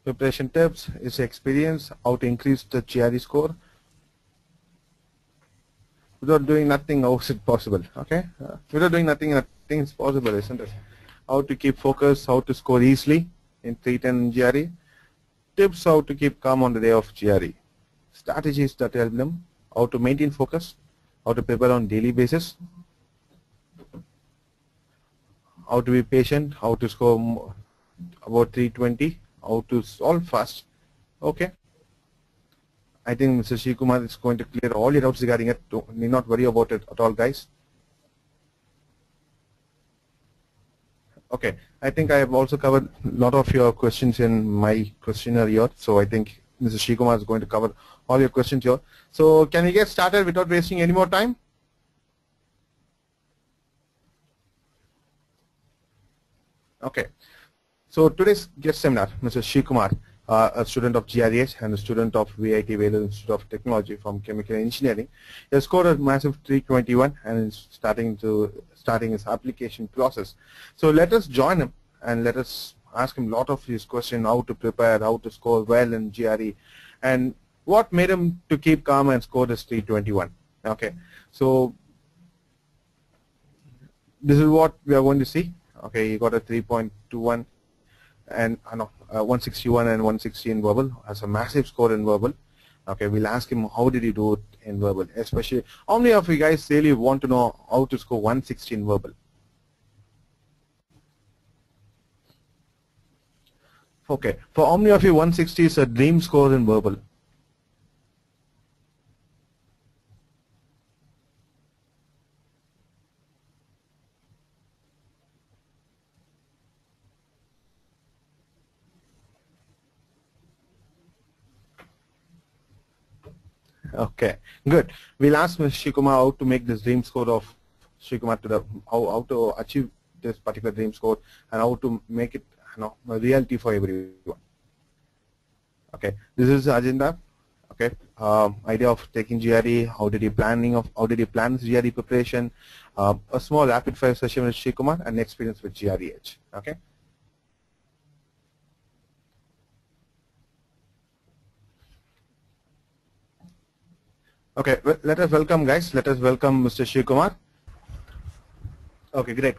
preparation tips, is experience, how to increase the GRE score. Without doing nothing, how is it possible? Okay, without doing nothing, nothing is possible, isn't it? How to keep focus, how to score easily in 310 GRE. Tips how to keep calm on the day of GRE. Strategies that help them, how to maintain focus, how to prepare on daily basis, how to be patient, how to score about 320, how to solve fast. Okay. I think Mr. Sree Kumar is going to clear all your doubts regarding it. Need not worry about it at all, guys. Okay, I think I have also covered a lot of your questions in my questionnaire here. So I think Mr. Sree Kumar is going to cover all your questions here. So can we get started without wasting any more time? Okay. So today's guest seminar, Mr. Sree Kumar, a student of GREedge and a student of VIT Institute of Technology from Chemical Engineering. He has scored a massive 321 and is starting his application process. So let us join him and let us ask him a lot of his questions, how to prepare, how to score well in GRE, and what made him to keep calm and score this 321. Okay, so this is what we are going to see. Okay, he got a 3.21 and 161 and 160 in verbal, has a massive score in verbal. Okay, we'll ask him how did he do it in verbal, especially how many of you guys really want to know how to score 160 in verbal? Okay, for how many of you 160 is a dream score in verbal? Okay, good. We'll ask Mr. Sree Kumar how to make this dream score of Sree Kumar to the how to achieve this particular dream score and how to make it a reality for everyone. Okay, this is the agenda. Okay, idea of taking GRE. How did he plan his GRE preparation? A small rapid fire session with Sree Kumar and experience with GREedge. Okay. Okay, well, let us welcome, guys. Let us welcome Mr. Sree Kumar. Okay, great.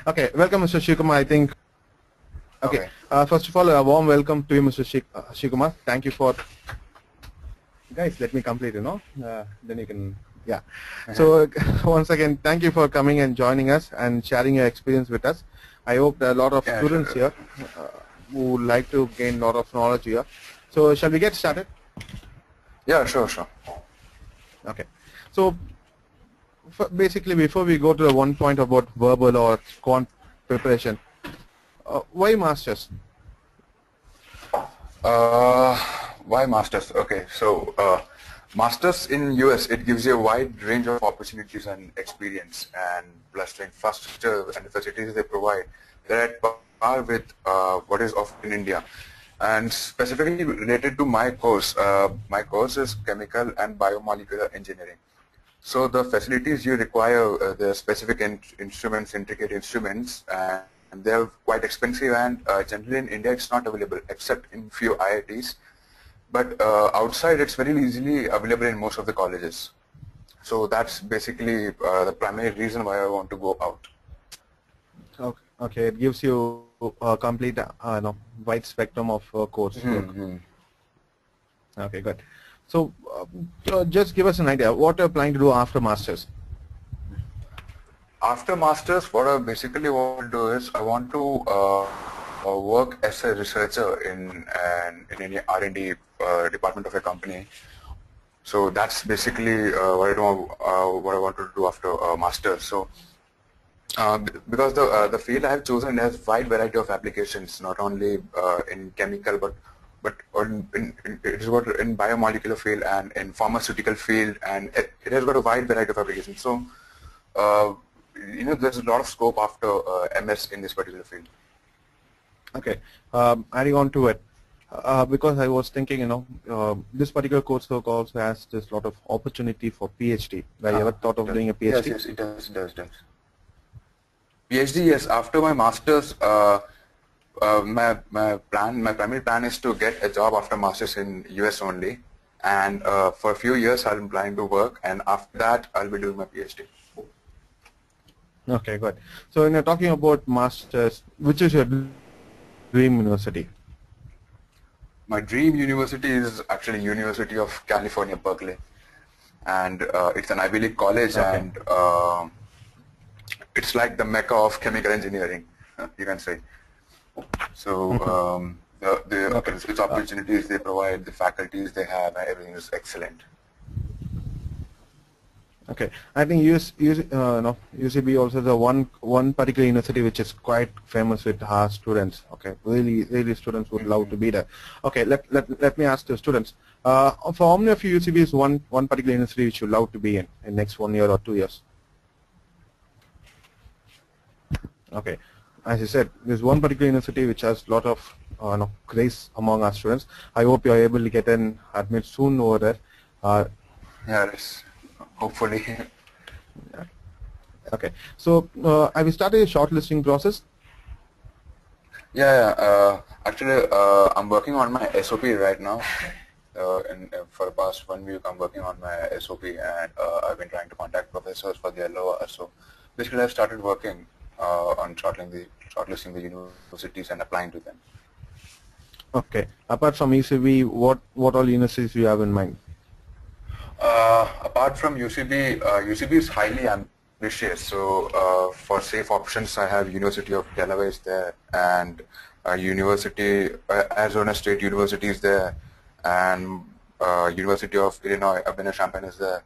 Okay, welcome, Mr. Sree Kumar. I think. Okay. First of all, a warm welcome to you, Mr. Sree Kumar. Thank you for. Guys, let me complete. Then you can. Yeah. So once again, thank you for coming and joining us and sharing your experience with us. I hope there are a lot of students here who would like to gain a lot of knowledge here. So shall we get started? Yeah, sure. Okay, so basically before we go to the one point about verbal or quant preparation, why masters? Why masters? Okay, so masters in US, it gives you a wide range of opportunities and experience, and plus the infrastructure and the facilities they provide, they're at par with what is offered in India. And specifically related to my course is chemical and biomolecular engineering. So the facilities you require, the specific instruments, intricate instruments, and they're quite expensive, and generally in India it's not available except in few IITs. But outside it's very easily available in most of the colleges. So that's basically the primary reason why I want to go out. Okay, it gives you a complete wide spectrum of course. Okay, good. So just give us an idea, what are you planning to do after masters? After masters, what I basically want to do is I want to work as a researcher in any R&D department of a company. So that's basically what I want to do after masters. So because the field I have chosen has wide variety of applications, not only in chemical but it has got in biomolecular field and in pharmaceutical field, and it has got a wide variety of applications. So there's a lot of scope after MS in this particular field. Okay, adding on to it, because I was thinking, this particular course also has this lot of opportunity for PhD. Have you ever thought of doing a PhD? Yes, it does. PhD, yes. After my masters, My primary plan is to get a job after masters in US only, and for a few years I'm planning to work, and after that I'll be doing my PhD. Okay, good. So when you're talking about masters, which is your dream university? My dream university is actually University of California, Berkeley, and it's an Ivy League college, Okay. and it's like the mecca of chemical engineering, you can say. So the research opportunities they provide, the faculties they have, everything is excellent. Okay, I think UCB also the one particular university which is quite famous with our students. Okay, really students would love to be there. Okay, let me ask the students. For how many of you UCB is one particular university which you love to be in next 1 year or 2 years? Okay, as I said, there's one particular university which has a lot of grace among our students. I hope you are able to get an admit soon over there. Yes. Hopefully. Okay. So have you started a shortlisting process? Yeah. Actually, I'm working on my SOP right now. For the past 1 week, I'm working on my SOP, and I've been trying to contact professors for their LOA. So basically, I've started working on shortlisting the universities and applying to them. Okay. Apart from UCB, what all universities do you have in mind? Apart from UCB, UCB is highly ambitious. So for safe options, I have University of Delaware is there, and Arizona State University is there, and University of Illinois, Urbana-Champaign is there.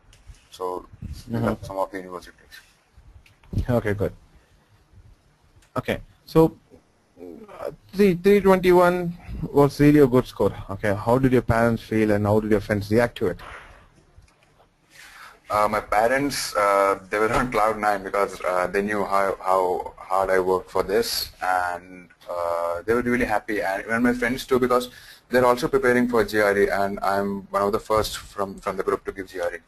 So these are some of the universities. Okay, good. Okay, so 321 was really a good score. Okay, how did your parents feel and how did your friends react to it? My parents, they were on cloud 9 because they knew how hard I worked for this, and they were really happy, and even my friends too, because they're also preparing for GRE, and I'm one of the first from the group to give GRE.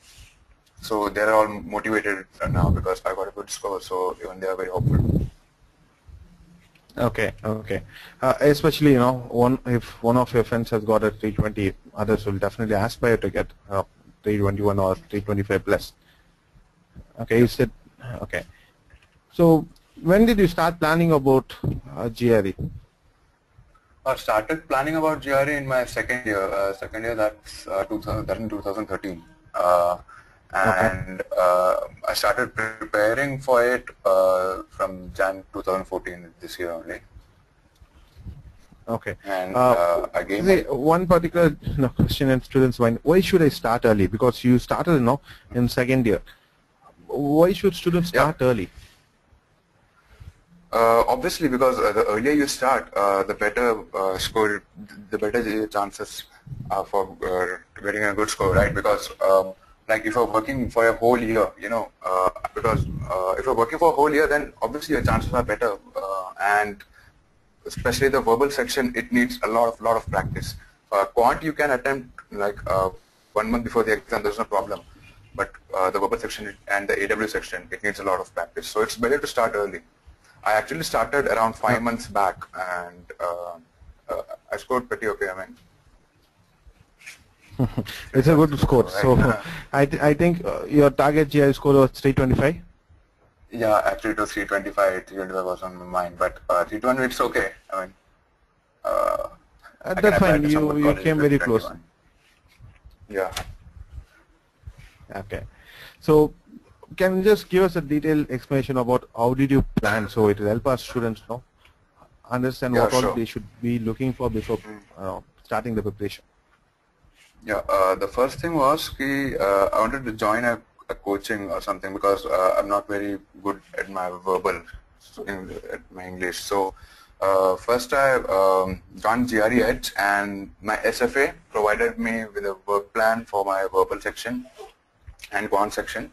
So they're all motivated now because I got a good score, so even they are very hopeful. Okay. Especially, if one of your friends has got a 320, others will definitely aspire to get 321 or 325 plus. Okay, you said, okay. So when did you start planning about GRE? I started planning about GRE in my second year. That's in 2013. And I started preparing for it from Jan 2014, this year only. Okay. And again, one particular question in students' mind: why should I start early? Because you started, in second year. Why should students start early? Obviously, because the earlier you start, the better score, the better the chances for getting a good score, right? Because like if you're working for a whole year, because if you're working for a whole year, then obviously your chances are better, and especially the verbal section, it needs a lot of practice. Quant you can attempt like 1 month before the exam, there's no problem. But the verbal section and the AW section, it needs a lot of practice. So it's better to start early. I actually started around 5 months back, and I scored pretty okay. I mean, it's a good score. Right. So I think your target GI score was 325. Yeah, actually it was 325. 325 was on my mind, but 320 it's okay. I mean, that's fine. You came very close. Yeah. Okay. So can you just give us a detailed explanation about how did you plan, so it will help our students understand what all they should be looking for before starting the preparation? Yeah, the first thing was I wanted to join a coaching or something, because I'm not very good at my verbal, at my English. So first I joined GREedge, and my SFA provided me with a work plan for my verbal section and quant section.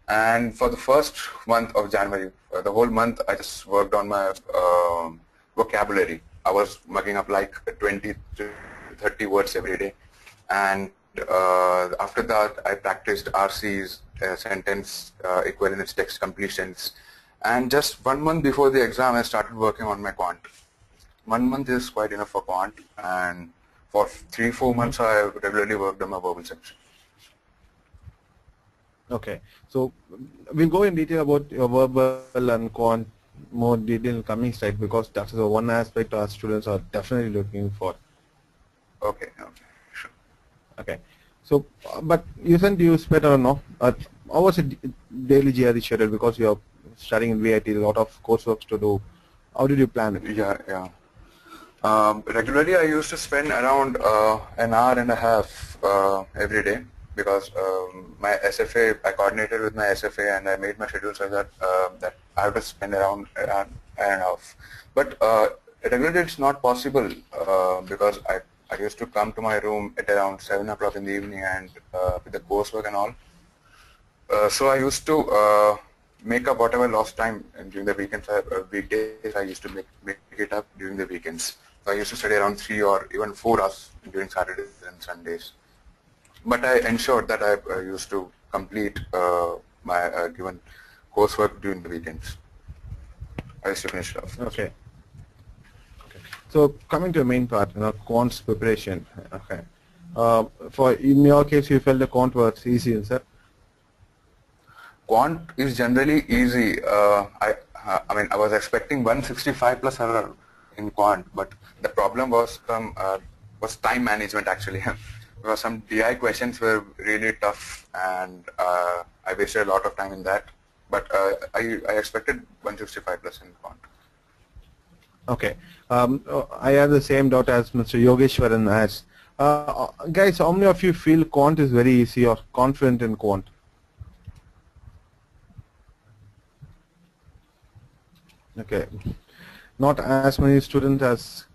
And for the first month of January, the whole month, I just worked on my vocabulary. I was mugging up like 20 to 30 words every day. And after that, I practiced RCs, sentence equivalence, text completions. And just 1 month before the exam, I started working on my quant. 1 month is quite enough for quant, and for 3-4 months I regularly worked on my verbal section. Okay, so we'll go in detail about your verbal and quant more detail in coming slide, because that is the one aspect our students are definitely looking for. Okay, sure. Okay, so but you said you spent or no? How was it daily GRE schedule, because you are studying in VIT, a lot of coursework to do. How did you plan it? Yeah. Regularly I used to spend around an hour and a half every day, because my SFA, I coordinated with my SFA and I made my schedule so that that I have to spend around an hour and a half. But regularly it's not possible because I used to come to my room at around 7 o'clock in the evening, and with the coursework and all. So I used to make up whatever lost time during the weekends. Weekdays I used to make it up during the weekends. So I used to study around 3 or even 4 hours during Saturdays and Sundays. But I ensured that I used to complete my given coursework during the weekends. I used to finish it off. Okay. So coming to the main part, quant's preparation. Okay. For in your case, you felt the quant was easy, is that? Quant is generally easy. I mean, I was expecting 165 plus error in quant, but the problem was time management actually. Because some DI questions were really tough, and I wasted a lot of time in that. But I expected 165 plus in quant. Okay. I have the same doubt as Mr. Yogeshwaran has. Guys, how many of you feel quant is very easy or confident in quant? Okay. Not as many students as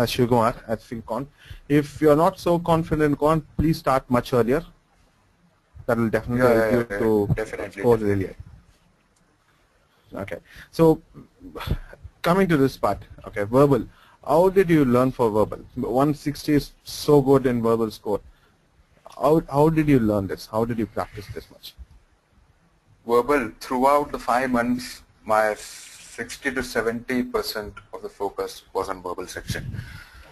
Sree Kumar at quant. If you are not so confident in quant, please start much earlier. That will definitely help you to score really. Okay. So coming to this part, okay, verbal. How did you learn for verbal? 160 is so good in verbal score. How did you learn this? How did you practice this much? Verbal, throughout the 5 months, my 60 to 70% of the focus was on verbal section.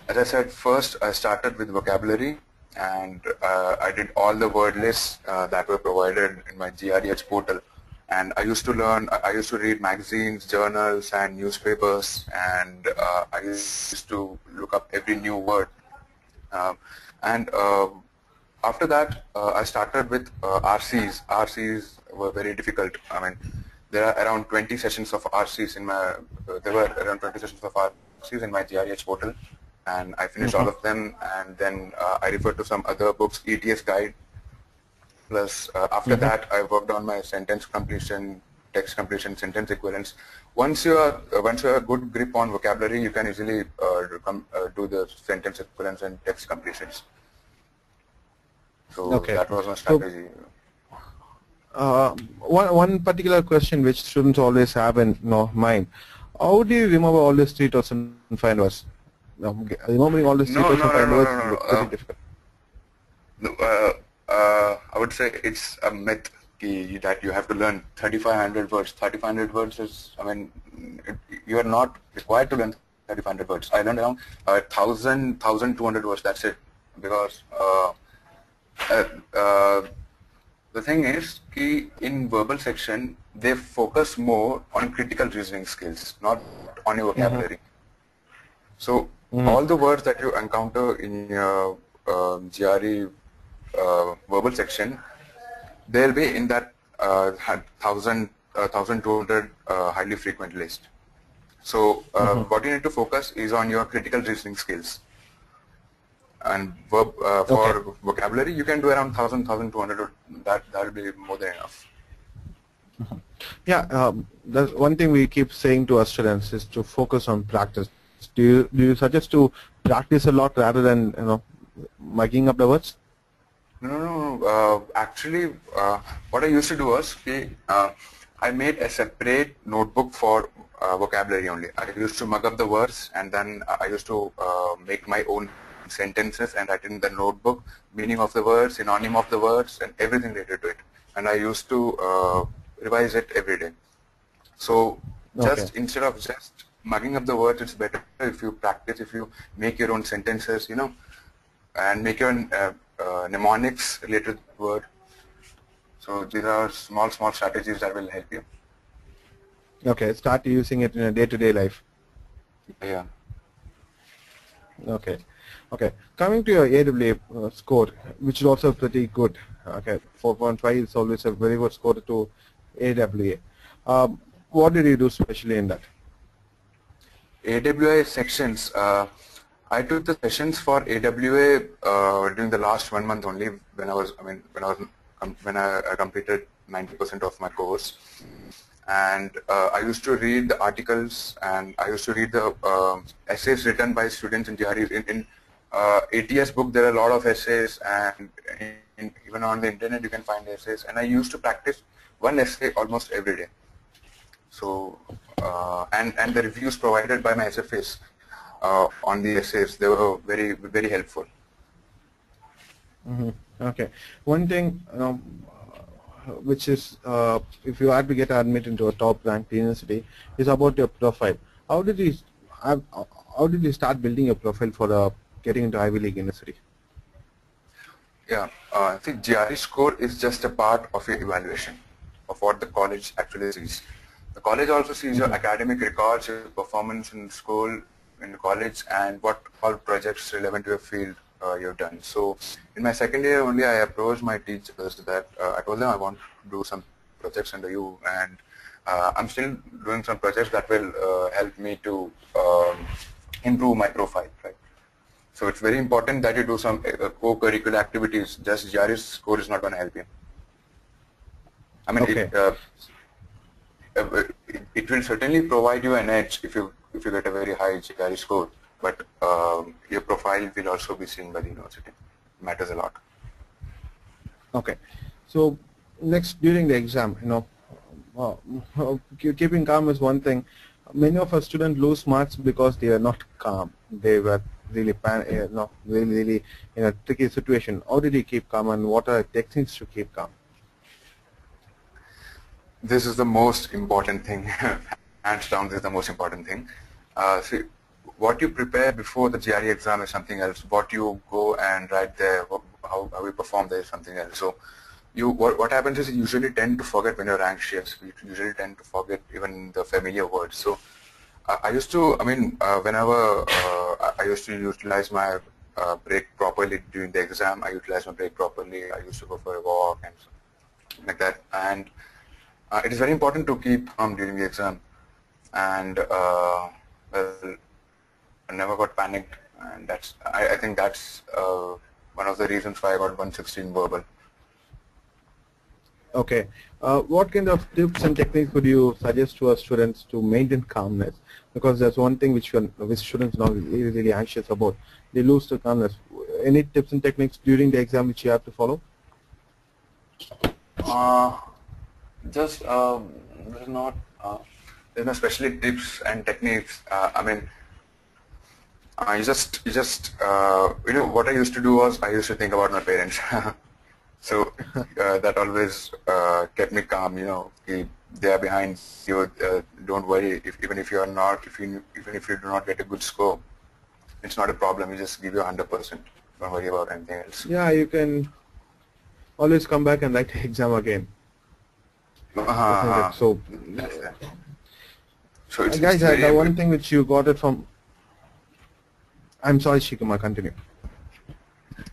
As I said, first I started with vocabulary, and I did all the word lists that were provided in my GREedge portal. And I used to read magazines, journals, and newspapers, and I used to look up every new word. After that, I started with RCs. RCs were very difficult. I mean, there are around 20 sessions of RCs in my. There were around 20 sessions of RCs in my GREedge portal, and I finished all of them. And then I referred to some other books, ETS guide. Plus, after that, I worked on my sentence completion, text completion, sentence equivalence. Once you have a good grip on vocabulary, you can easily do the sentence equivalence and text completions. So that was my strategy. So, one particular question which students always have in mind: how do you remember all these 3,005 words? Remembering all these 3,005 words is very difficult. I would say it's a myth that you have to learn 3,500 words. 3,500 words is, I mean, you are not required to learn 3,500 words. I learned around 1,200 words, that's it. Because the thing is, in verbal section, they focus more on critical reasoning skills, not on your vocabulary. So all the words that you encounter in your GRE verbal section, they'll be in that 1,200 highly frequent list. So what you need to focus is on your critical reasoning skills. And for vocabulary, you can do around 1,000, 1,200. That will be more than enough. Yeah, that's one thing we keep saying to our students is to focus on practice. Do you suggest to practice a lot rather than mugging up the words? No. Actually, what I used to do was I made a separate notebook for vocabulary only. I used to mug up the words, and then I used to make my own sentences and write in the notebook meaning of the words, synonym of the words, and everything related to it. And I used to revise it every day. So instead of just mugging up the words, it's better if you practice, if you make your own sentences, you know, and make your own mnemonics related to the word. So these are small strategies that will help you. Okay, start using it in a day-to-day life. Yeah. Okay. Okay. Coming to your AWA score, which is also pretty good. Okay, 4.5 is always a very good score to AWA. What did you do specially in that? AWA sections. I took the sessions for AWA during the last 1 month only. When I completed 90% of my course, and I used to read the articles, and I used to read the essays written by students in GRE. In ATS book, there are a lot of essays, and even on the internet you can find essays. And I used to practice one essay almost every day. So and the reviews provided by my SFAS on the essays, they were very helpful. Mm-hmm. Okay. One thing, which is if you are to get admitted into a top ranked university, is about your profile. How did you start building your profile for getting into Ivy League university? Yeah, I think GRE score is just a part of your evaluation of what the college actually sees. The college also sees your academic records, your performance in school, in the college, and what all projects relevant to your field you've done. So in my second year only, I approached my teachers that I told them I want to do some projects under you, and I'm still doing some projects that will help me to improve my profile, right? So it's very important that you do some co-curricular activities. Just GRE score is not going to help you. I mean, okay. It will certainly provide you an edge if you get a very high GRE score, but your profile will also be seen by the university. It matters a lot. Okay. So next, during the exam, keeping calm is one thing. Many of our students lose marks because they are not calm. They were really really in a tricky situation. How did you keep calm, and what are the techniques to keep calm? This is the most important thing. Hands down, this is the most important thing. See, what you prepare before the GRE exam is something else. What you go and write there, how you perform there is something else. So what happens is you usually tend to forget when you're anxious. You usually tend to forget even the familiar words. So I used to, whenever I used to utilize my break properly during the exam, I utilized my break properly. I used to go for a walk and like that. And it is very important to keep calm during the exam. And well, I never got panicked, and I think that's one of the reasons why I got 116 verbal. Okay. What kind of tips and techniques would you suggest to our students to maintain calmness? Because that's one thing which students are really anxious about. They lose the calmness. Any tips and techniques during the exam which you have to follow? There's no especially tips and techniques. What I used to do was I used to think about my parents. So that always kept me calm. They are behind you. Don't worry. Even if you do not get a good score, it's not a problem. You just give your 100%. Don't worry about anything else. Yeah, you can always come back and write the exam again. So guys, the one thing which you got it from. I'm sorry, Sree Kumar, continue.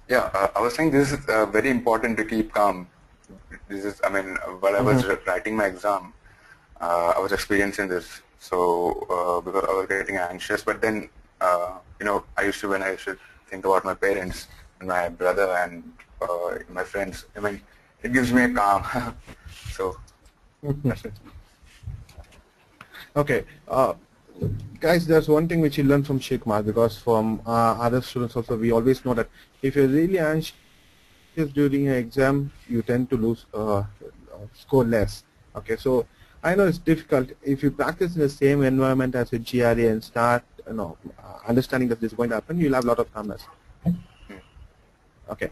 Yeah, I was saying this is very important to keep calm. This is, while I was writing my exam, I was experiencing this. So because I was getting anxious, but then when I used to think about my parents and my brother and my friends, it gives me a calm. So that's it. Okay. Guys, there's one thing which you learn from Sree Kumar, because from other students also, we always know that if you're really anxious during an exam, you tend to lose, score less. Okay, so I know it's difficult. If you practice in the same environment as a GRE and start, understanding that this is going to happen, you'll have a lot of calmness. Okay,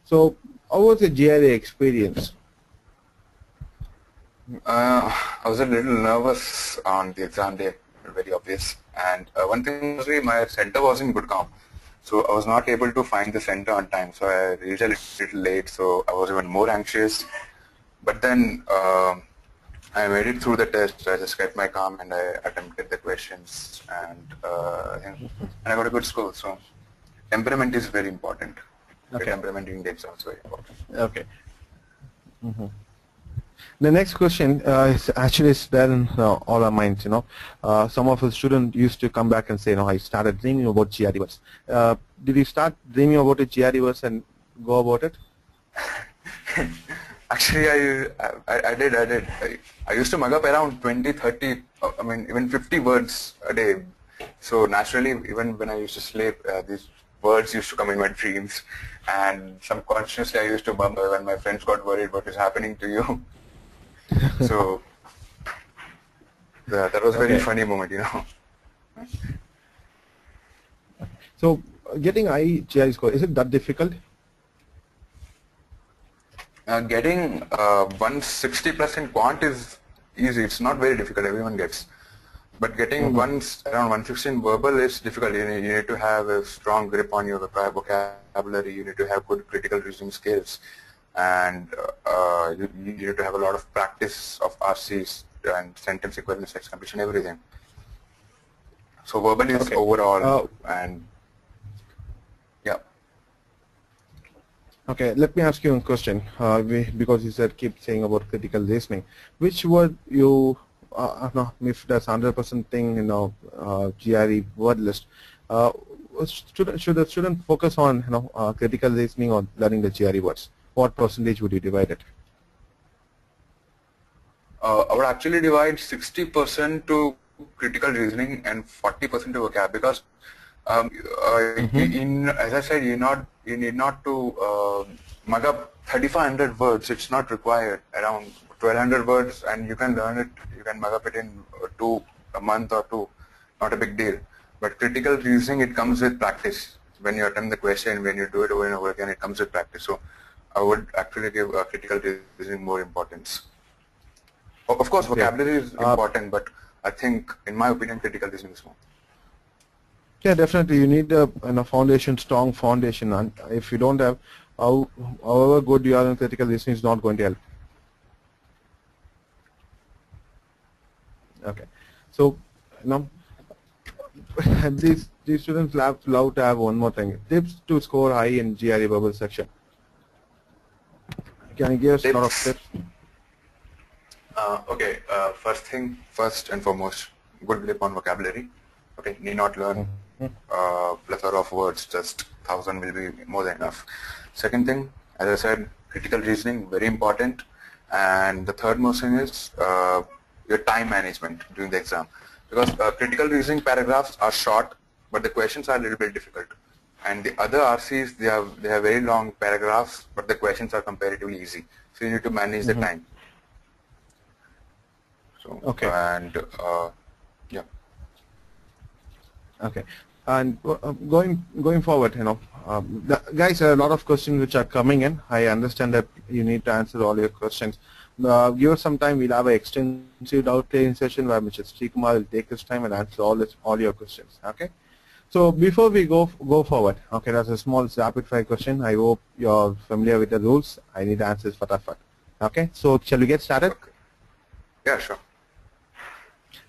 so how was the GRE experience? I was a little nervous on the exam day. very obvious. And one thing was my center was in Gurgaon, so I was not able to find the center on time. So I reached a little late, so I was even more anxious. But then I made it through the test. I just kept my calm and I attempted the questions, and I got a good score. So temperament is very important. Okay. Temperament in the exam is very important. Okay. The next question is actually there in all our minds. Some of the students used to come back and say, I started dreaming about GRE words. Did you start dreaming about the GRE words and go about it? Actually, I did. I used to mug up around 20, 30, I mean even 50 words a day. So naturally, even when I used to sleep, these words used to come in my dreams, and subconsciously I used to mumble when my friends got worried what is happening to you. So that was a very funny moment, So getting high GRE score, is it that difficult? Getting 160 plus in quant is easy. It's not very difficult. Everyone gets. But getting around 160 in verbal is difficult. You need to have a strong grip on your vocabulary. You need to have good critical reasoning skills, and you need to have a lot of practice of RCs and sentence equivalence, text completion, everything. So verbal is overall, and yeah. Okay, let me ask you a question. Because you said keep saying about critical reasoning, which word you if that's 100% thing GRE word list, should the student focus on critical reasoning or learning the GRE words? What percentage would you divide it? I would actually divide 60% to critical reasoning and 40% to vocab, because as I said, you need not to mug up 3,500 words. It's not required. Around 1,200 words, and you can learn it. You can mug up it in a month or two. Not a big deal. But critical reasoning, it comes with practice. When you attempt the question, when you do it over and over again, it comes with practice. So I would actually give critical reasoning more importance. Of course, vocabulary is important, but I think, in my opinion, critical reasoning is more. Yeah, definitely. You need a foundation, strong foundation, and if you don't have, however good you are in critical reasoning, is not going to help. Okay, so these students love to have one more thing: tips to score high in GRE verbal section. Can you give us a lot of tips? Okay, first and foremost, good grip on vocabulary. Okay, need not learn plethora of words, just 1,000 will be more than enough. Second thing, as I said, critical reasoning, very important. And the third most thing is your time management during the exam. Because critical reasoning paragraphs are short, but the questions are a little bit difficult. And the other RCs, they have very long paragraphs, but the questions are comparatively easy. So you need to manage the time. So, and yeah. Okay, and going forward, guys, a lot of questions which are coming in. I understand that you need to answer all your questions. Give us some time. We'll have an extensive doubt clearing session where Mr. Sree Kumar will take his time and answer all your questions. Okay. So before we go forward, okay, that's a small rapid fire question. I hope you're familiar with the rules. I need answers fatafat. Okay. So shall we get started? Okay. Yeah, sure.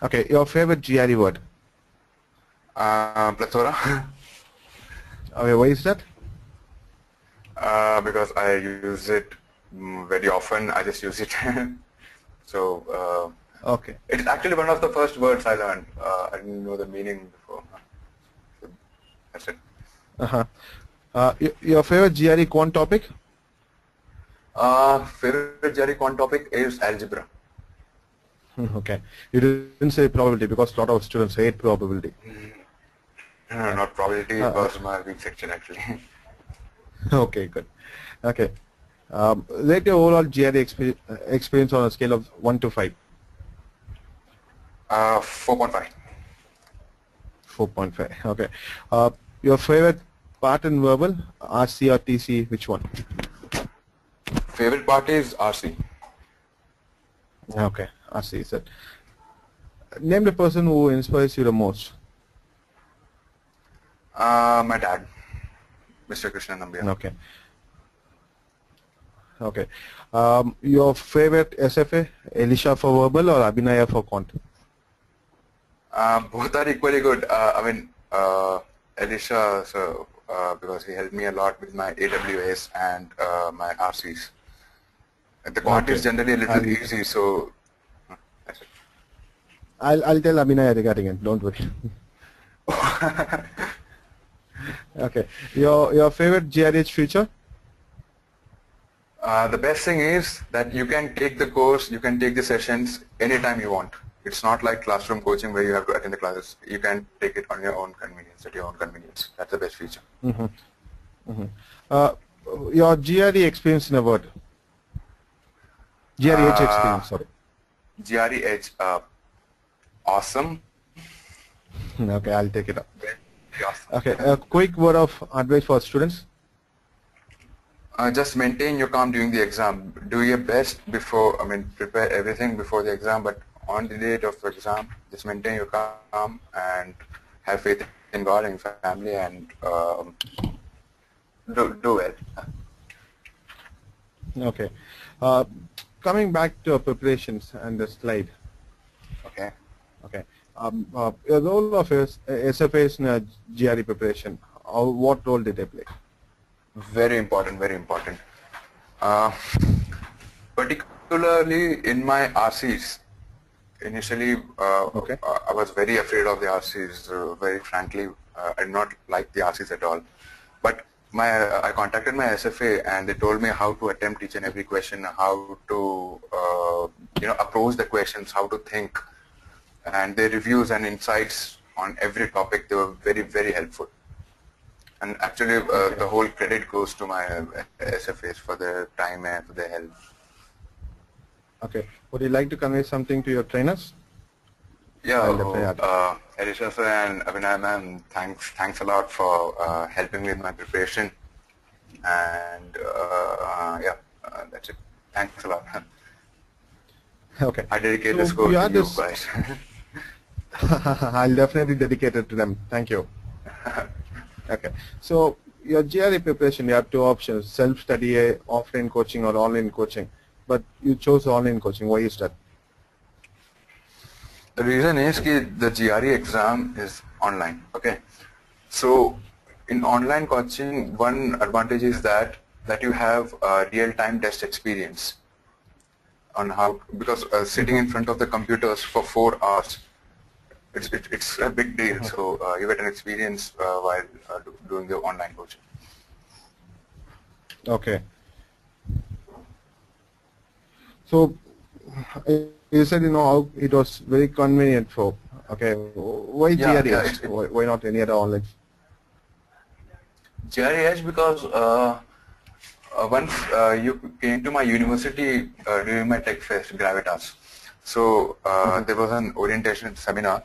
Okay. Your favorite GRE word? Plethora. Okay, why is that? Because I use it very often. I just use it. So okay, it's actually one of the first words I learned. I didn't know the meaning before. So that's it. Your favorite GRE quant topic? Favorite GRE quant topic is algebra. Okay, you didn't say probability because a lot of students hate probability. No, not probability. It was my weak section actually. Okay, good. Okay, rate your overall GRE experience on a scale of 1 to 5. 4.5. 4.5. Okay. Your favorite part in verbal, RC or TC? Which one? Favorite part is RC. Okay, RC is it. Name the person who inspires you the most. My dad, Mr. Krishna Nambiar. Okay. Okay. Your favorite SFA, Elisha for verbal or Abhinaya for quant? Both are equally good. Elisha, so, because he helped me a lot with my AWS and my RCs. The quant is generally a little easy, so that's it. I'll tell Abhinaya regarding it. Don't worry. Okay. Your favorite GREedge feature? The best thing is that you can take the course, you can take the sessions anytime you want. It's not like classroom coaching where you have to attend the classes. You can take it on your own convenience, at your own convenience. That's the best feature. Your GRE experience in a word. GREedge experience, sorry. GREedge, awesome. Okay, I'll take it up. Very awesome. Okay, a quick word of advice for students. Just maintain your calm during the exam. Do your best before, prepare everything before the exam, but on the date of the exam, just maintain your calm and have faith in God and family and do it. Okay. Coming back to our preparations and the slide. Okay. Okay. The role of SFAs in a GRE preparation, what role did they play? Very important, very important. Particularly in my RCs, initially I was very afraid of the RCs, very frankly. I did not like the RCs at all. But I contacted my SFA and they told me how to attempt each and every question, how to approach the questions, how to think. And their reviews and insights on every topic, they were very, very helpful. And actually, the whole credit goes to my SFAs for their time and for their help. Okay. Would you like to convey something to your trainers? Yeah, Elisha sir and Abhinay ma'am, thanks a lot for helping me with my preparation. And that's it. Thanks a lot. Okay. I dedicate this course to you guys. I'll definitely dedicate it to them. Thank you. Okay. So your GRE preparation, you have two options: self-study, offline coaching, or online coaching. But you chose online coaching. Why is that? The reason is that the GRE exam is online. Okay. So in online coaching, one advantage is that you have real-time test experience on how, because sitting in front of the computers for 4 hours, it's a big deal. So you get an experience while doing the online coaching. Okay. So you said how it was very convenient for. Okay. Why GREedge? Why not any other online? GREedge because once you came to my university during my tech fest, Gravitas. So there was an orientation seminar,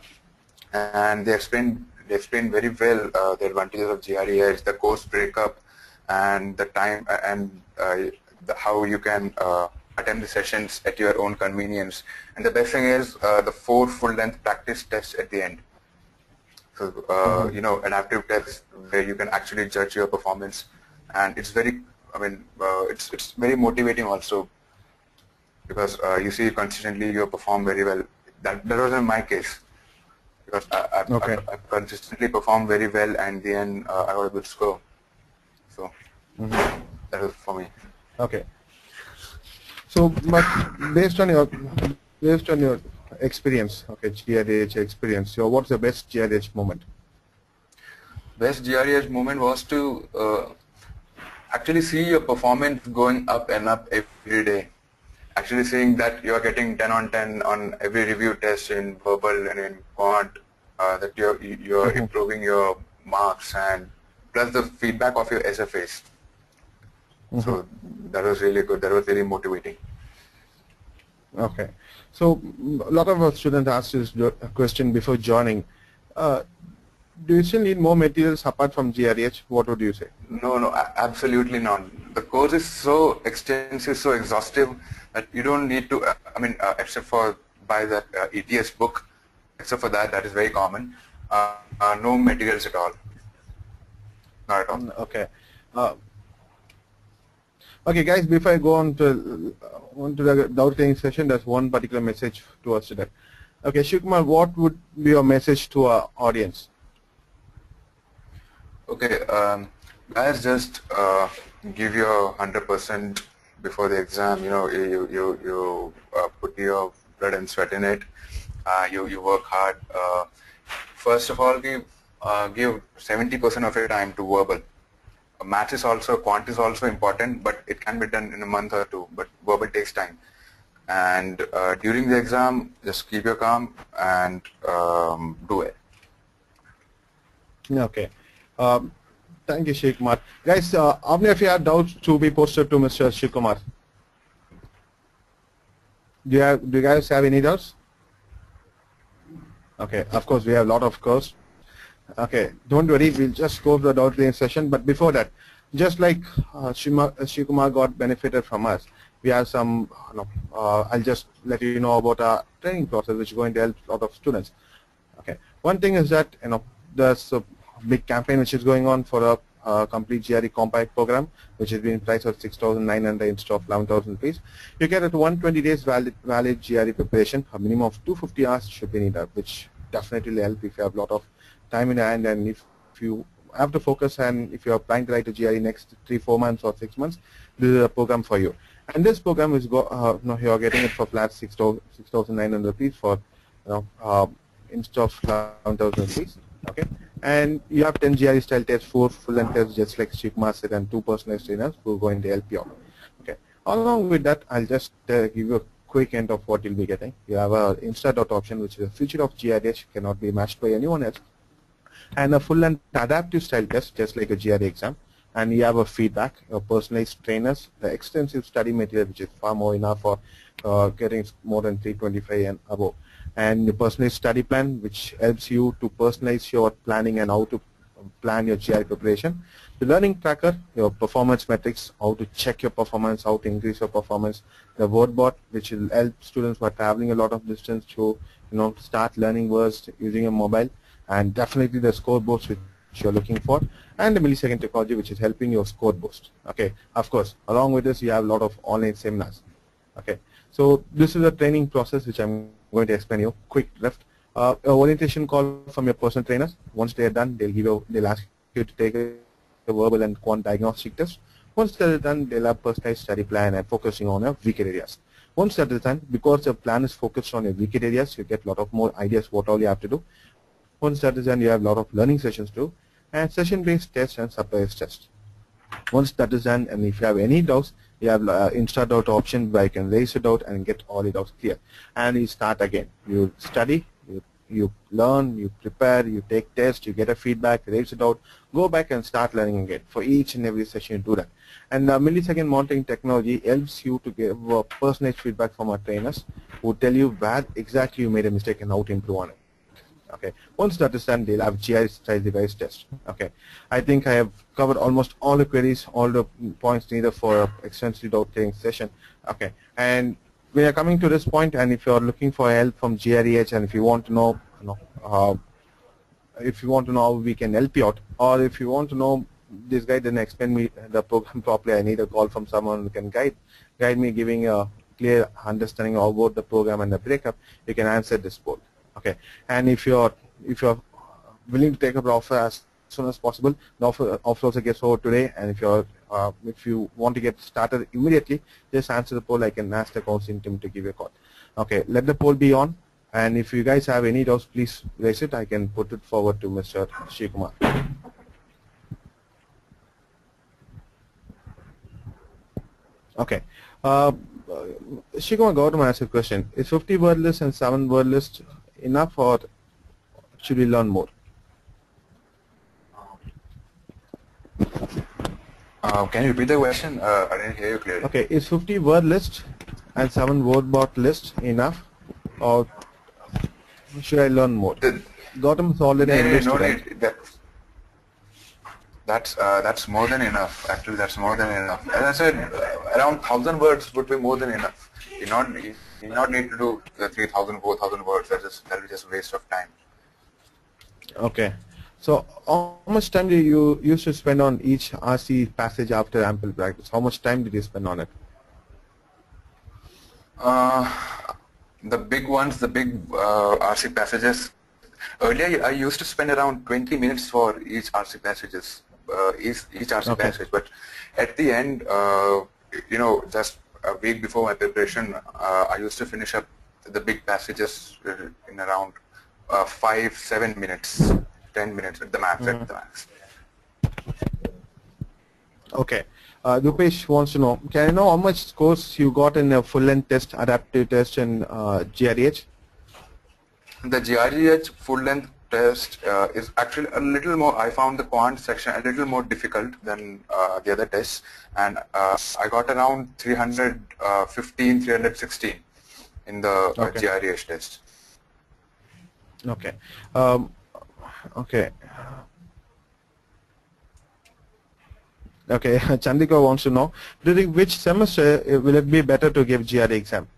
and they explained very well the advantages of GREedge, the course breakup, and the time and how you can attend the sessions at your own convenience. And the best thing is the 4 full-length practice tests at the end. So adaptive tests where you can actually judge your performance, and it's very, it's very motivating also, because you see consistently you perform very well. That wasn't my case, because I consistently performed very well, and in the end I got a good score. So that was for me. Okay. So, but based on your experience, okay, GREedge experience, so what's the best GREedge moment? Best GREedge moment was to actually see your performance going up and up every day. Actually seeing that you are getting 10 on 10 on every review test in verbal and in quant, that you're improving your marks, and plus the feedback of your SFAs. So that was really good. That was really motivating. Okay. So a lot of our students ask this question before joining. Do you still need more materials apart from GREedge? What would you say? No, absolutely not. The course is so extensive, so exhaustive that you don't need to, except for buy that ETS book, except for that, that is very common. No materials at all. Not at all. Okay. Okay, guys, before I go on to the doubt clearing session, there's one particular message to us today. Okay, Sree Kumar, what would be your message to our audience? Okay, guys, just give your 100% before the exam. You know, you put your blood and sweat in it. You work hard. First of all, give 70% of your time to verbal. Math is also, quant is also important, but it can be done in a month or two. But verbal takes time. And during the exam, just keep your calm and do it. Okay. Thank you, Sree Kumar. Guys, how many of you have doubts to be posted to Mr. Sree Kumar? Do you guys have any doubts? Okay, of course, we have a lot of course. Okay, don't worry, we'll just go to the doubt clearing session. But before that, just like Sree Kumar got benefited from us, we have some, I'll just let you know about our training process, which is going to help a lot of students. Okay, one thing is that, there's a big campaign which is going on for a complete GRE compact program, which is being priced at 6,900 instead of 11,000 rupees. You get at 120 days valid GRE preparation. A minimum of 250 hours should be needed, which definitely will help if you have a lot of time in hand, and if you have to focus, and if you are planning to write a GRE next 3-4 months or 6 months, this is a program for you. And this program is you are getting it for flat 6,900 rupees for instead of 11,000 rupees. Okay, and you have 10 GRE style tests, 4 full-length tests, just like Sree Kumar said, and 2 personalized trainers who are going to help you out. Okay, along with that, I'll just give you a quick hint of what you'll be getting. You have a Insta dot option, which is a feature of GREedge, cannot be matched by anyone else, and a full-length adaptive style test, just like a GRE exam. And you have a feedback, your personalized trainers, the extensive study material, which is far more enough for getting more than 325 and above, and your personalized study plan, which helps you to personalize your planning and how to plan your GRE preparation. The learning tracker, your performance metrics, how to check your performance, how to increase your performance. The word bot, which will help students who are traveling a lot of distance to start learning words using a mobile, and definitely the scoreboards which you're looking for, and the millisecond technology, which is helping your score boost. Okay, of course, along with this, you have a lot of online seminars. Okay, so this is a training process which I'm going to explain you. Quick drift. Orientation call from your personal trainers. Once they are done, they'll ask you to take a verbal and quant diagnostic test. Once that is done, they'll have personalized study plan and focusing on your weaker areas. Once that is done, because the plan is focused on your weaker areas, you get a lot of more ideas what all you have to do. Once that is done, you have a lot of learning sessions too, and session-based tests and surprise tests. Once that is done, and if you have any doubts, you have Insta doubt option where you can raise your doubt and get all the doubts clear. And you start again. You study, you learn, you prepare, you take tests, you get a feedback, raise a doubt, go back and start learning again. For each and every session, you do that. And the millisecond monitoring technology helps you to give personalized feedback from our trainers who tell you where exactly you made a mistake and how to improve on it. Okay, once that is done, they'll have GRE style device test. Okay, I think I have covered almost all the queries, all the points needed for an extensive doubt clearing session. Okay, and we are coming to this point, and if you are looking for help from GREedge, and if you want to know, how we can help you out, or if you want to know this guy didn't explain me the program properly, I need a call from someone who can guide me, giving a clear understanding about the program and the breakup, you can answer this poll. Okay, and if you're willing to take up the offer as soon as possible, the offer also gets over today. And if you want to get started immediately, just answer the poll. I can ask the counseling team to give you a call. Okay, let the poll be on. And if you guys have any doubts, please raise it. I can put it forward to Mr. Sree Kumar. Okay. Sree Kumar, go to my ask a question. Is 50 word list and 7 word list enough, or should we learn more? Can you repeat the question? I didn't hear you clearly. Okay, is 50 word list and 7 word bot list enough, or should I learn more? Gautam is already in no, that's more than enough. Actually, that's more than enough. As I said, around 1,000 words would be more than enough. You not need to do the 3,000, 4,000 words. That is just waste of time. Okay. So how much time do you used to spend on each RC passage after ample practice? How much time did you spend on it? The big ones, the big RC passages. Earlier, I used to spend around 20 minutes for each RC passages, each RC passage. But at the end, just a week before my preparation, I used to finish up the big passages in around 5-7 minutes, 10 minutes at the max. At the max. Okay. Dupesh wants to know, can you know how much scores you got in a full-length test, adaptive test, and GREedge? The GREedge full-length test is actually a little more, I found the quant section a little more difficult than the other tests, and I got around 315, 316 in the GREedge test. Okay. Okay. Okay, Chandika wants to know, during which semester will it be better to give GRE exam?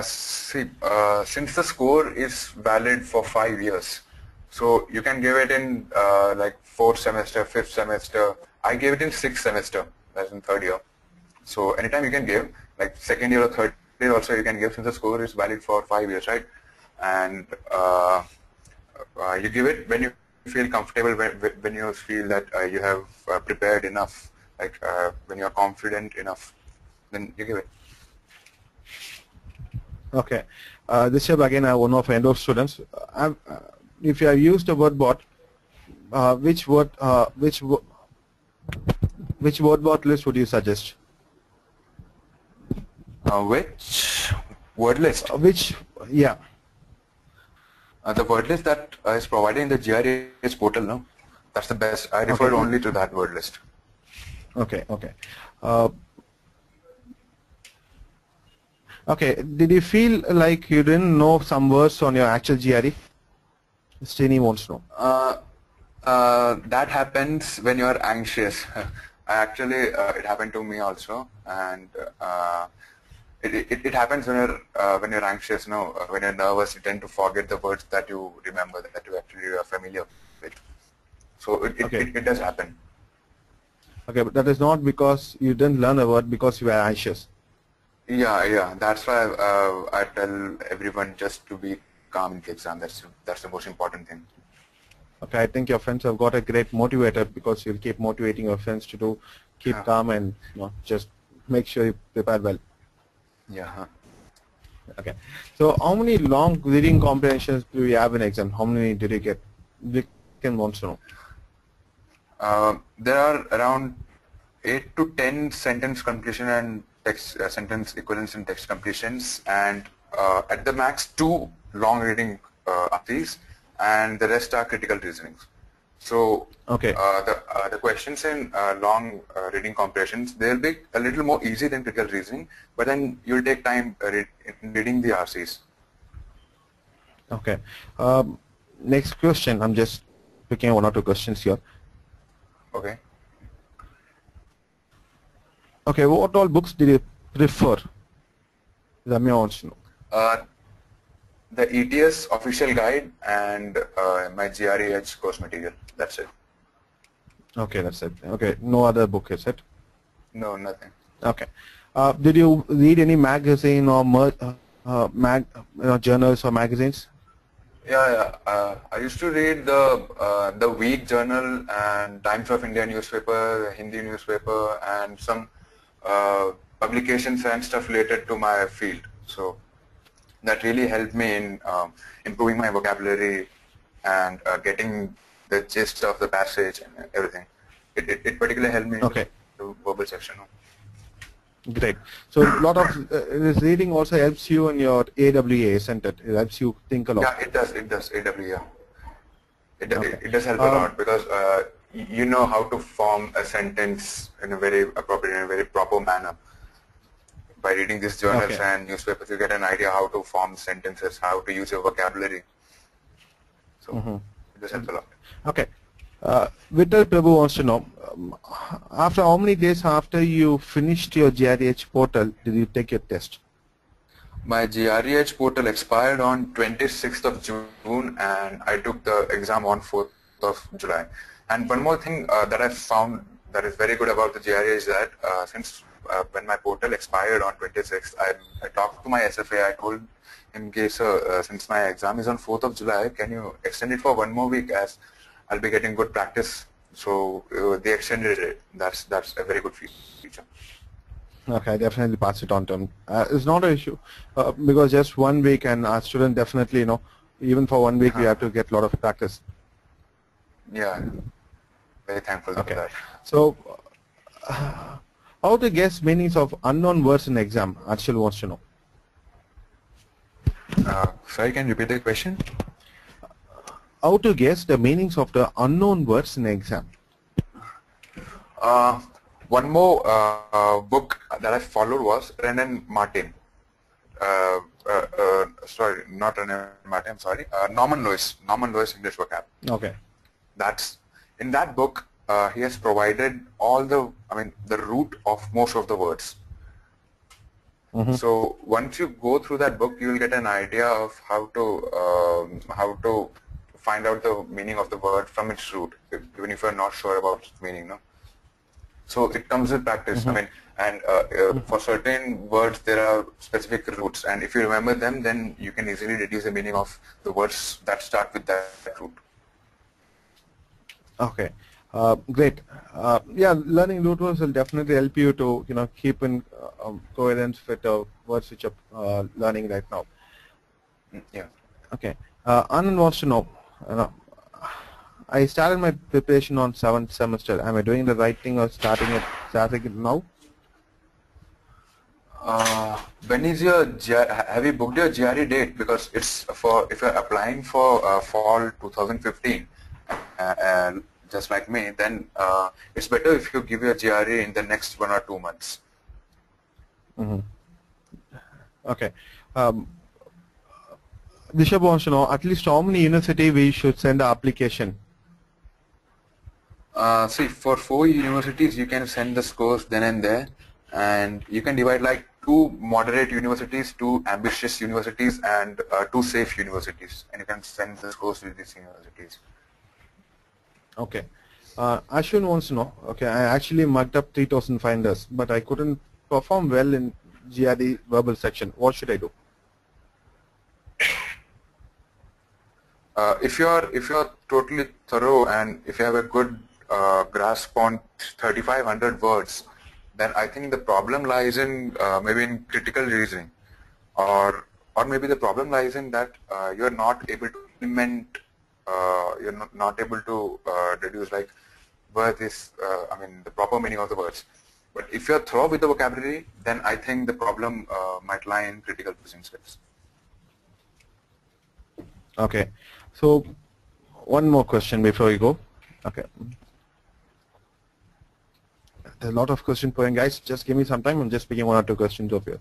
Since the score is valid for 5 years, so you can give it in like 4th semester, 5th semester. I gave it in 6th semester, that's in 3rd year. So anytime you can give, like 2nd year or 3rd year also you can give, since the score is valid for 5 years, right? And you give it when you feel comfortable, when you feel that you have prepared enough, like when you are confident enough, then you give it. Okay. This year again I have one of enrolled students. If you have used a word bot, which word bot list would you suggest? Which word list? Yeah. The word list that is provided in the GREedge portal, no? That's the best. I referred only to that word list. Okay, okay. Okay, did you feel like you didn't know some words on your actual GRE? Srini wants to know. That happens when you are anxious. It happened to me also, and it happens when you're anxious. No, when you're nervous, you tend to forget the words that you remember, that you actually are familiar with. So it does happen. Okay, but that is not because you didn't learn a word, because you were anxious. Yeah. That's why I tell everyone just to be calm in the exam. That's the most important thing. Okay, I think your friends have got a great motivator, because you'll keep motivating your friends to keep calm and just make sure you prepare well. Yeah. Okay. So how many long reading comprehensions do you have in exam? How many did you get? Vicken wants to know. There are around 8 to 10 sentence completion and text sentence equivalence and text completions, and at the max 2 long reading RCs, and the rest are critical reasonings. So the questions in long reading comprehensions, they'll be a little more easy than critical reasoning, but then you'll take time in reading the RCs. Okay. Next question. I'm just picking 1 or 2 questions here. Okay. Okay, what all books did you prefer? Ramya wants to know. The ETS official guide and my GREedge course material. That's it. Okay, that's it. Okay, no other book, is it? No, nothing. Okay. Did you read any magazine or journals or magazines? Yeah. I used to read the Week Journal and Times of India newspaper, Hindi newspaper, and some publications and stuff related to my field. So that really helped me in improving my vocabulary and getting the gist of the passage and everything. It particularly helped me in the verbal section. Great. So a lot of this reading also helps you in your AWA, isn't it? It helps you think a lot. Yeah, it does. AWA. It does help a lot, because you know how to form a sentence in a very appropriate, in a very proper manner. By reading these journals and newspapers, you get an idea how to form sentences, how to use your vocabulary. So it does help a lot. Okay. Vittal Prabhu wants to know, after how many days after you finished your GREedge portal did you take your test? My GREedge portal expired on 26th of June and I took the exam on 4th of July. And one more thing that I found that is very good about the GRE is that since when my portal expired on 26th, I talked to my SFA. I told him, okay, sir, since my exam is on 4th of July, can you extend it for one more week as I'll be getting good practice. So they extended it. That's a very good feature. Okay, definitely pass it on to him. It's not an issue because just 1 week and our student definitely, even for 1 week we have to get a lot of practice. Yeah, very thankful for that. So, how to guess meanings of unknown words in exam? Arshil wants to know. Sorry, can you repeat the question? How to guess the meanings of the unknown words in exam? One more book that I followed was Renan Martin. Sorry, not Renan Martin. I'm sorry. Norman Lewis English vocab. Okay. That's in that book. He has provided all the root of most of the words. So once you go through that book, you will get an idea of how to find out the meaning of the word from its root, even if you're not sure about its meaning. No. So it comes with practice. For certain words there are specific roots, and if you remember them, then you can easily deduce the meaning of the words that start with that root. Okay, great. Yeah, learning root words will definitely help you to keep in coherence with the words which you're learning right now. Yeah. Okay. Anand wants to know. I started my preparation on 7th semester. Am I doing the right thing or starting it now? When is your have you booked your GRE date? Because it's for if you're applying for fall 2015, just like me, then it's better if you give your GRE in the next 1 or 2 months. Okay. Bishop wants to know at least how many university we should send an application. See, for 4 universities, you can send the scores then and there, and you can divide like 2 moderate universities, 2 ambitious universities, and 2 safe universities, and you can send the scores to these universities. Okay. Ashwin wants to know, okay, I actually marked up 3,000 finders, but I couldn't perform well in GRE verbal section. What should I do? If you're totally thorough and if you have a good grasp on 3,500 words, then I think the problem lies in maybe in critical reasoning, or maybe the problem lies in that you're not able to implement, you're not able to deduce like word is, the proper meaning of the words. But if you're thorough with the vocabulary, then I think the problem might lie in critical reasoning skills. Okay. So one more question before we go. Okay. There's a lot of questions pouring, guys. Just give me some time. I'm just picking 1 or 2 questions up here.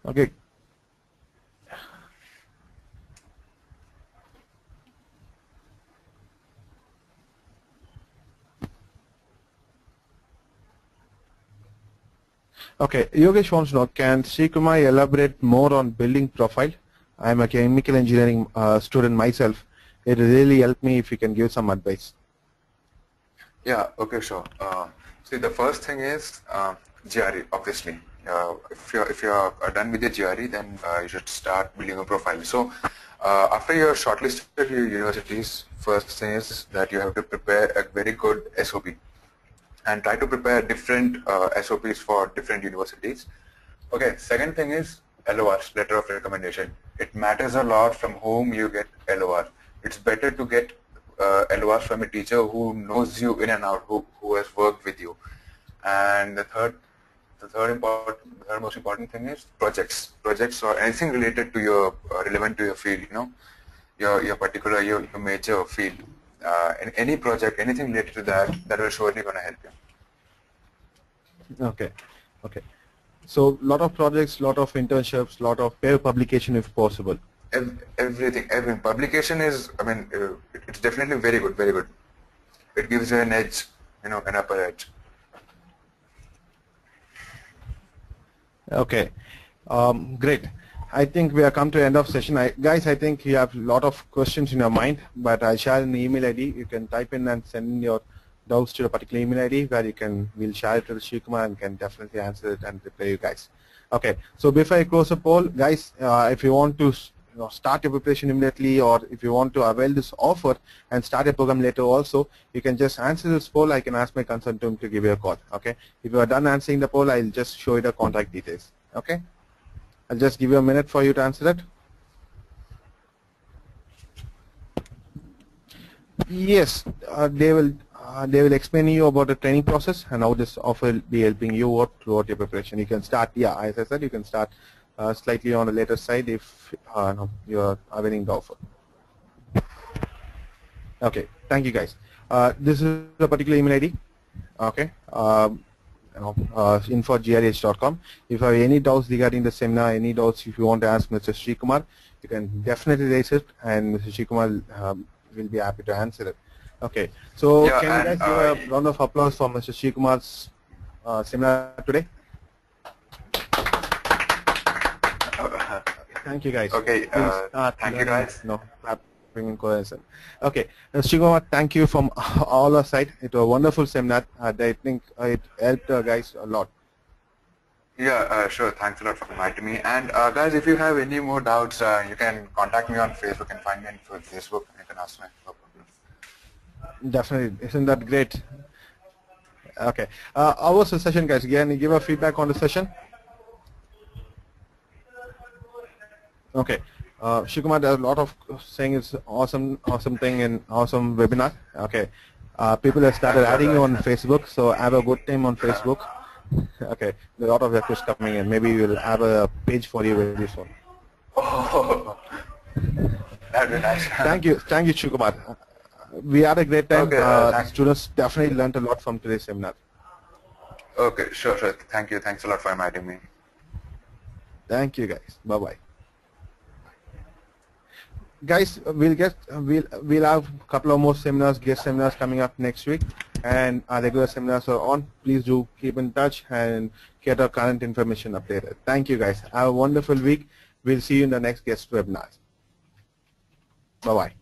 Okay. Okay, Yogesh wants to know, can Sree Kumar elaborate more on building profile? I'm a chemical engineering student myself. It really helped me if you can give some advice. Yeah, okay, sure. See, the first thing is GRE, obviously. If you're done with your GRE, then you should start building a profile. So after you're shortlisted your universities, first thing is that you have to prepare a very good SOP. And try to prepare different SOPs for different universities. Okay, second thing is LORs, letter of recommendation. It matters a lot from whom you get LOR. It's better to get LORs from a teacher who knows you in and out, who has worked with you. And the third most important thing is projects or anything related to your relevant to your field, your particular your major field. In any project, anything related to that will surely going to help you. Okay. Okay. So lot of projects, lot of internships, lot of pair publication if possible. Everything. Every publication is, I mean, it's definitely very good, very good. It gives you an edge, you know, an upper edge. Okay, great. I think we have come to the end of session. Guys, I think you have a lot of questions in your mind, but I'll share an email ID. You can type in and send in your doubts to a particular email ID where we'll share it to the Sree Kumar and can definitely answer it and reply you guys. Okay, so before I close the poll, guys, if you want to start your preparation immediately, or if you want to avail this offer and start a program later also, you can just answer this poll. I can ask my consultant to give you a call. Okay, if you are done answering the poll, I'll just show you the contact details. Okay, I'll just give you a minute for you to answer it. Yes, they will explain you about the training process and how this offer will be helping you out throughout your preparation. You can start, yeah, as I said, you can start slightly on the later side if you are availing the offer. Okay, thank you guys. This is a particular email ID. Okay, info@greedge.com. If you have any doubts regarding the seminar, any doubts if you want to ask Mr. Sree Kumar, you can definitely raise it, and Mr. Sree Kumar will be happy to answer it. Okay, so yeah, can you guys give a round of applause for Mr. Sree Kumar's seminar today? Thank you guys. Okay, thank you guys. No, okay, Sree Kumar, thank you from all our side. It was a wonderful seminar. I think it helped guys a lot. Yeah, sure. Thanks a lot for inviting me. And guys, if you have any more doubts, you can contact me on Facebook and find me on Facebook. You can ask me. No problem. Definitely. Isn't that great? Okay. How was the session, guys? Can you give a feedback on the session? Okay. Sree Kumar, there's a lot of saying it's awesome thing and awesome webinar. Okay. People have started adding you on Facebook, so have a good time on Facebook. Okay. There are a lot of requests coming in. Maybe we'll have a page for you very soon. Oh, that'd be nice. Thank you, Sree Kumar. We had a great time. Okay, students definitely learned a lot from today's seminar. Okay, sure. Thank you. Thanks a lot for inviting me. Thank you, guys. Bye-bye. Guys, we'll have a couple of more seminars, guest seminars coming up next week, and our regular seminars are on. Please do keep in touch and get our current information updated. Thank you, guys. Have a wonderful week. We'll see you in the next guest webinars. Bye-bye.